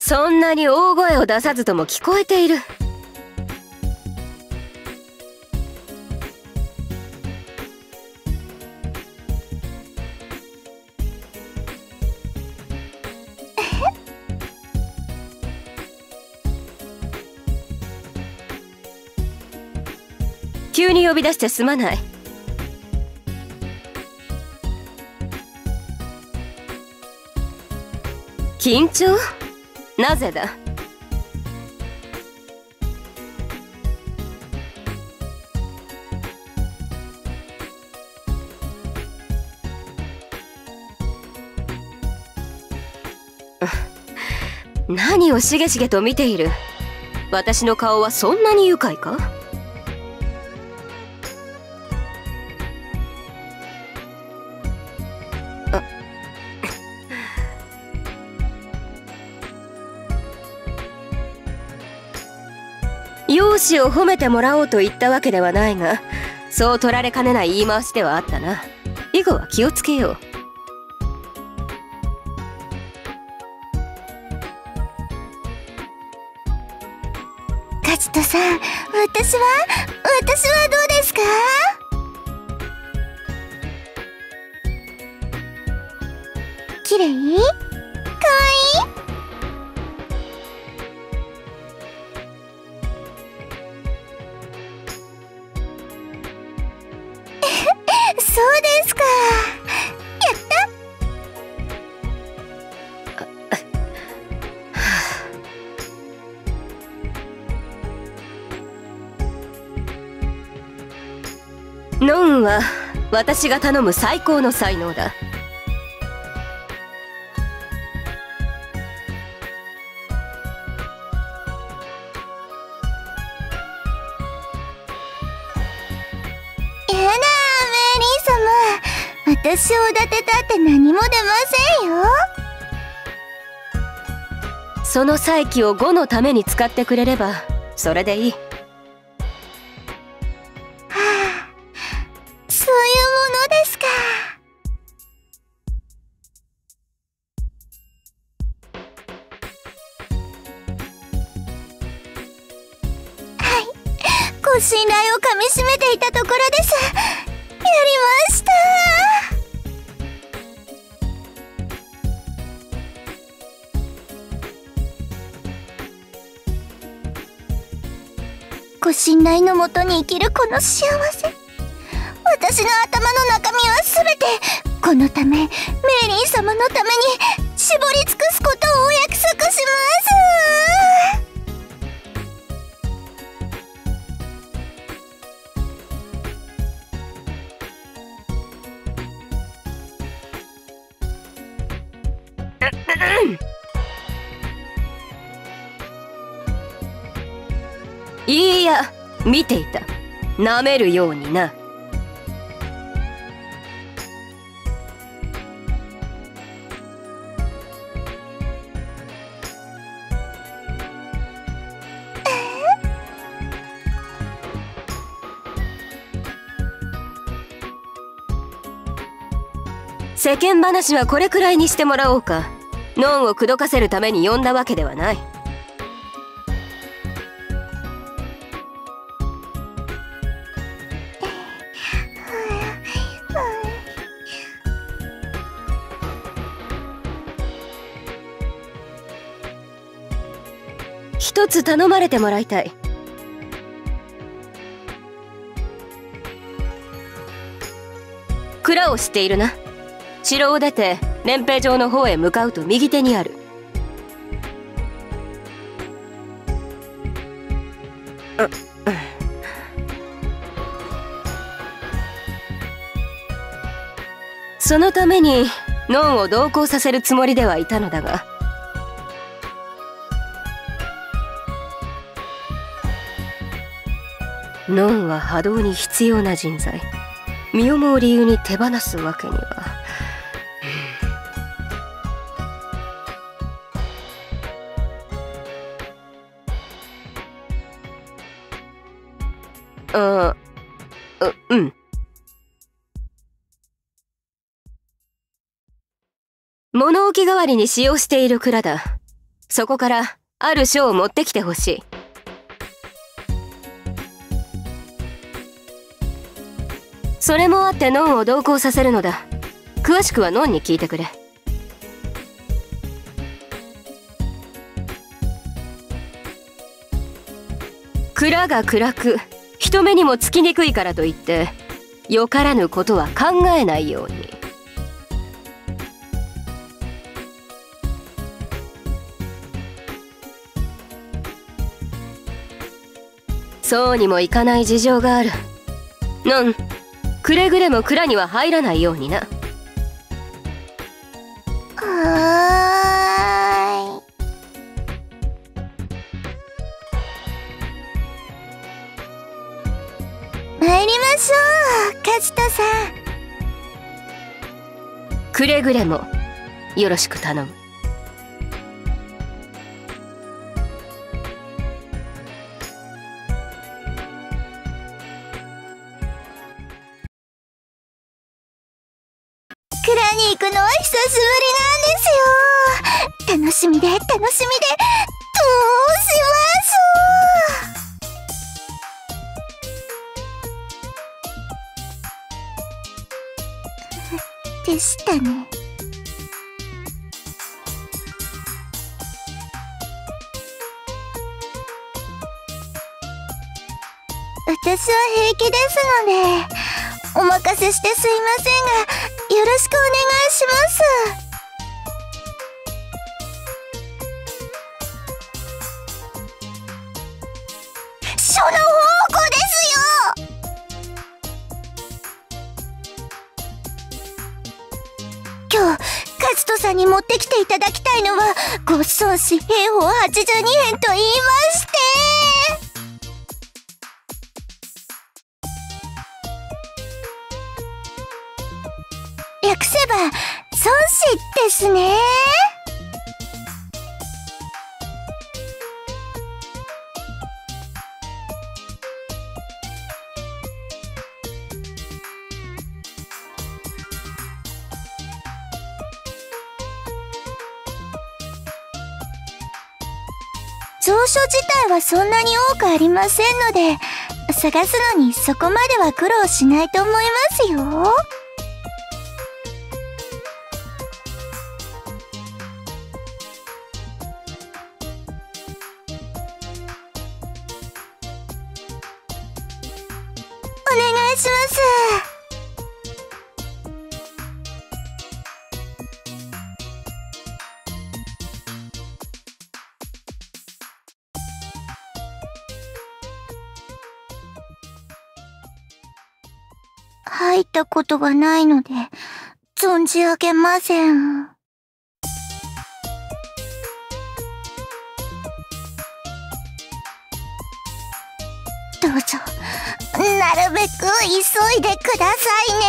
そんなに大声を出さずとも聞こえている。急に呼び出してすまない。緊張？なぜだ？何をしげしげと見ている。私の顔はそんなに愉快か？容姿を褒めてもらおうと言ったわけではないが、そう取られかねない言い回しではあったな。以後は気をつけよう。カチトさん、私はどうですか？綺麗？かわいい？そうですか。やった。ノンは私が頼む最高の才能だ。私をおだてたって何も出ませんよ。その才気を呉のために使ってくれればそれでいい。はあ、そういうものですか。はい、ご信頼をかみしめていたところです。やりました。ご信頼のもとに生きるこの幸せ。私の頭の中身はすべてこのため、メイリン様のために絞り尽くすことをお約束します。いや、見ていた。舐めるようにな。世間話はこれくらいにしてもらおうか。ノンを口説かせるために呼んだわけではない。一つ頼まれてもらいたい。蔵を知っているな。城を出て練兵場の方へ向かうと右手にある。そのためにノンを同行させるつもりではいたのだが、ノンは波動に必要な人材。身をもう理由に手放すわけには。うん。物置代わりに使用している蔵だ。そこからある書を持ってきてほしい。それもあってノンを同行させるのだ。詳しくはノンに聞いてくれ。蔵が暗く人目にもつきにくいからといってよからぬことは考えないように。そうにもいかない事情がある。ノン、くれぐれも蔵には入らないようにな。はーい。参りましょう、カジトさん。くれぐれもよろしく頼む。蔵に行くのは久しぶりなんですよ。楽しみで楽しみで、どうしましょう。でしたね。私は平気ですのでお任せしてすいませんが、よろしくお願いします。書の宝庫ですよ。今日カジトさんに持ってきていただきたいのはご子孫子兵法82編と言いまして、訳せば孫子ですね。蔵書自体はそんなに多くありませんので、探すのにそこまでは苦労しないと思いますよ。お願いします。入ったことがないので存じ上げません。どうぞなるべく急いでくださいね。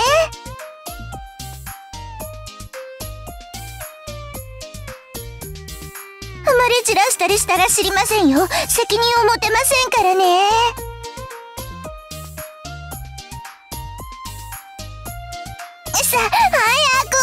あまりじらしたりしたら知りませんよ。責任を持てませんからね。さあ、早く。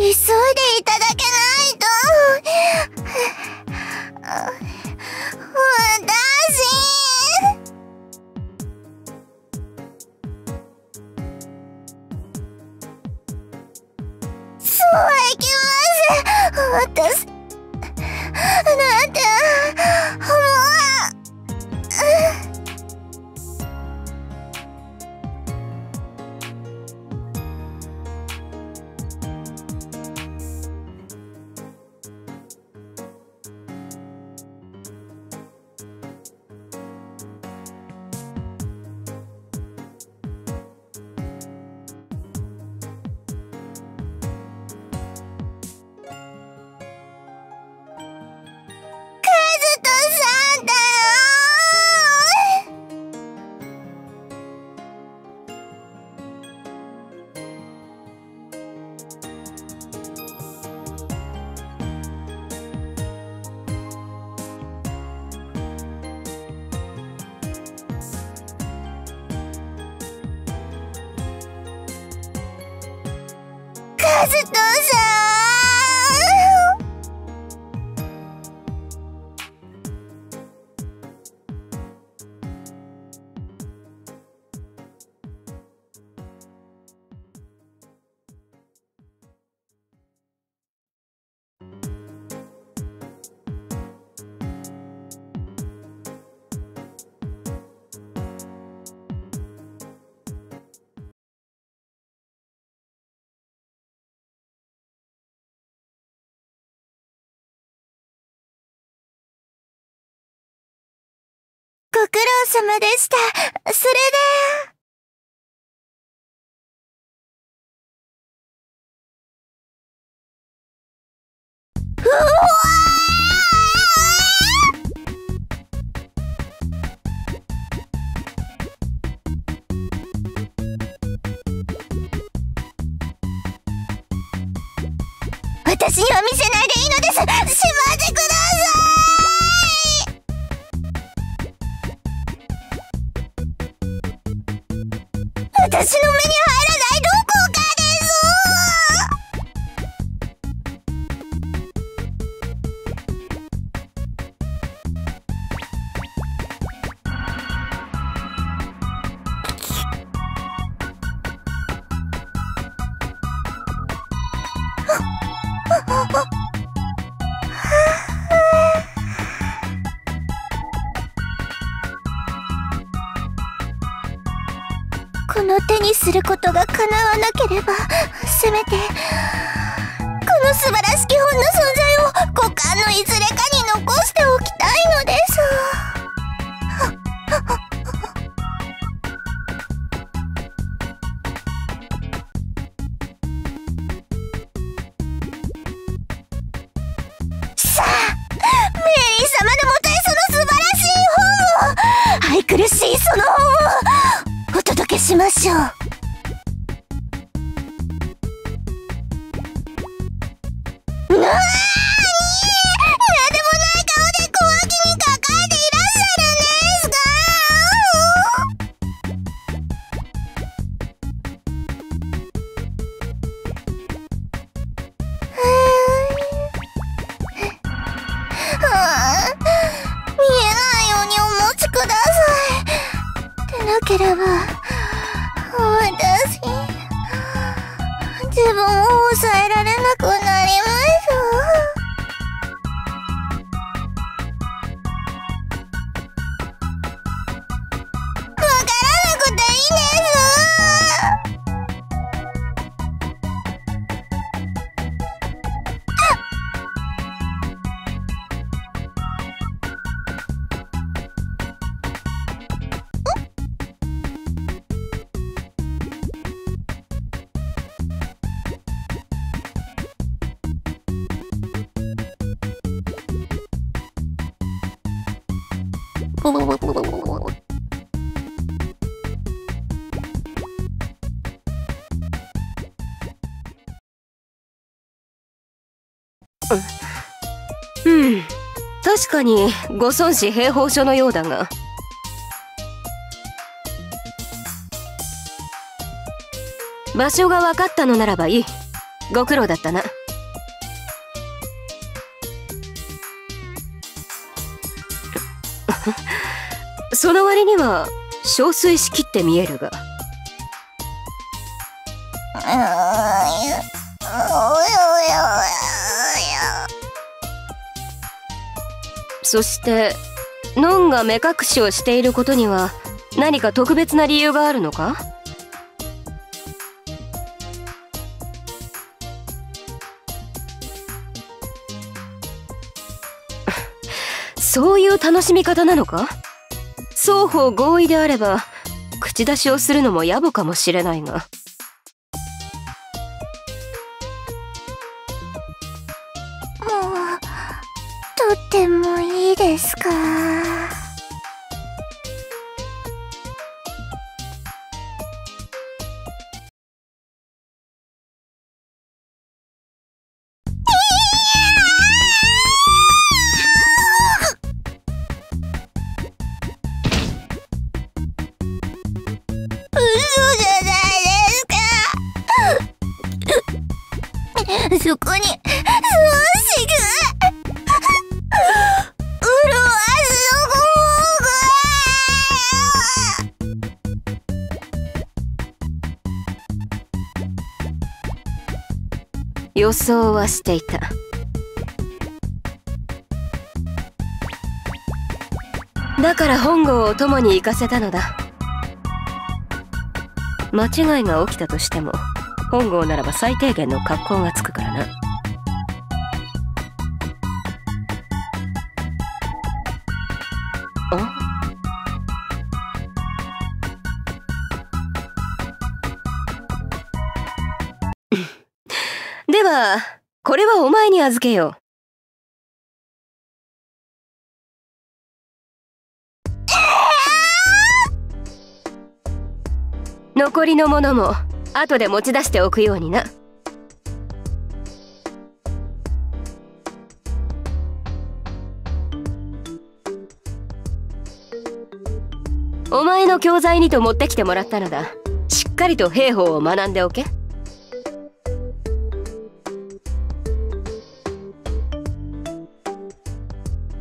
急いでいただけないと。そうはいきません。私なんてカズトさん。ご苦労様でした。それで。うわ私には見せないでいいのです。しまってください。私の目に入らないどこかです。この手にすることが叶わなければ、せめてこの素晴らしき本の存在を五感のいずれかに残しておきたいのです。さあ、メリー様のもとへその素晴らしい本を、愛くるしいその本をお届けしましょう。なーに、なでもない顔で小脇に抱えていらっしゃるんですか。見えないようにお持ちください。でなければ私自分を抑えられなくなります。わからなくていいんです。確かにご孫子兵法書のようだが、場所が分かったのならばいい。ご苦労だったな。その割には憔悴しきって見えるが。そしてノンが目隠しをしていることには何か特別な理由があるのか？そういう楽しみ方なのか？双方合意であれば口出しをするのも野暮かもしれないが。とってもいいですか？そこに予想はしていた。だから本郷を共に行かせたのだ。間違いが起きたとしても本郷ならば最低限の格好がつくからな。ではこれはお前に預けよう。残りのものも後で持ち出しておくようにな。お前の教材にと持ってきてもらったのだ。しっかりと兵法を学んでおけ。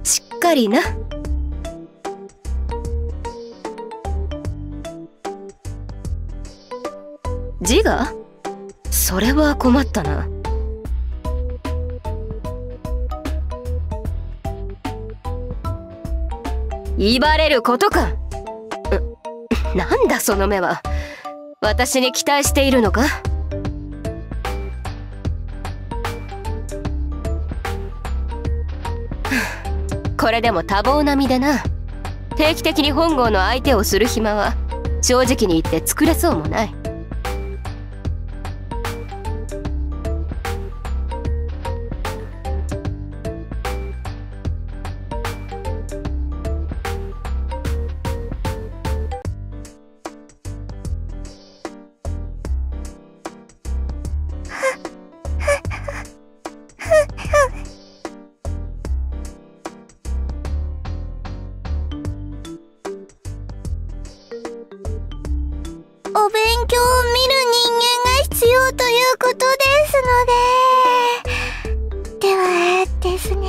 しっかりな。自我？それは困ったな。威張れることか。なんだその目は。私に期待しているのか？これでも多忙な身でな。定期的に本郷の相手をする暇は正直に言って作れそうもない。お勉強を見る人間が必要ということですので、ではですね、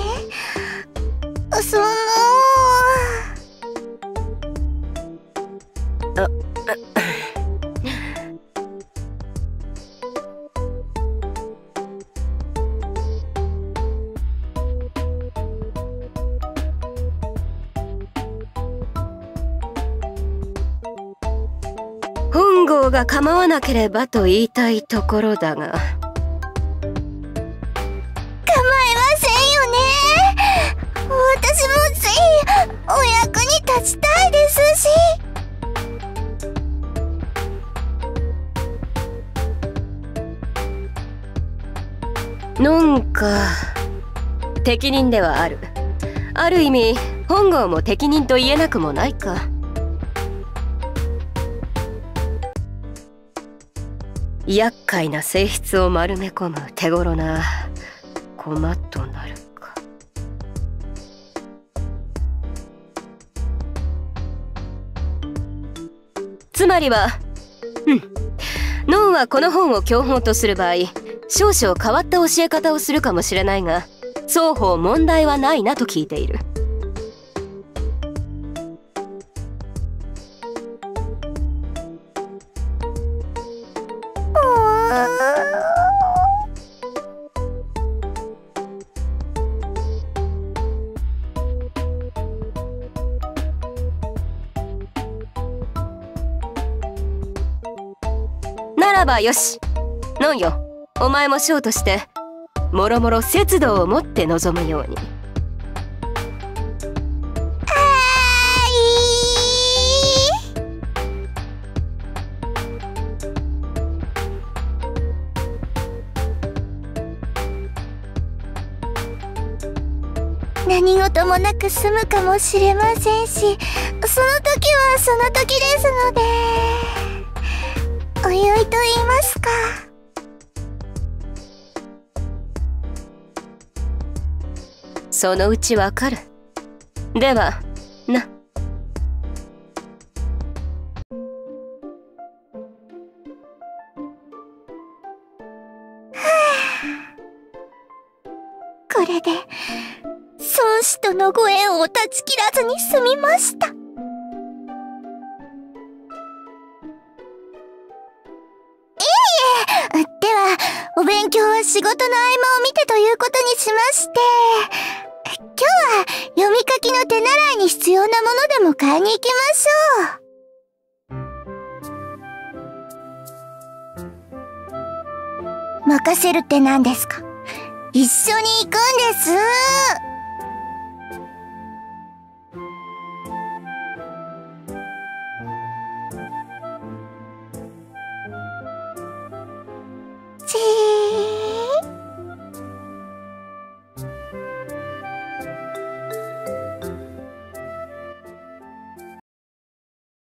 本郷が構わなければと言いたいところだが。構いませんよね。私もぜひお役に立ちたいですし。なんか適任ではある。ある意味本郷も適任と言えなくもないか。厄介な性質を丸め込む手頃な駒となるか。つまりはノンはこの本を教本とする場合、少々変わった教え方をするかもしれないが、双方問題はないなと聞いている。ならばよし、のんよ、お前も将としてもろもろ節度を持って臨むように。何事もなく済むかもしれませんし、その時はその時ですので、おいおいと言いますか。そのうちわかる。ではな。これで孫子とのご縁を断ち切らずに済みました。ではお勉強は仕事の合間を見てということにしまして、今日は読み書きの手習いに必要なものでも買いに行きましょう。任せるって何ですか？一緒に行くんです。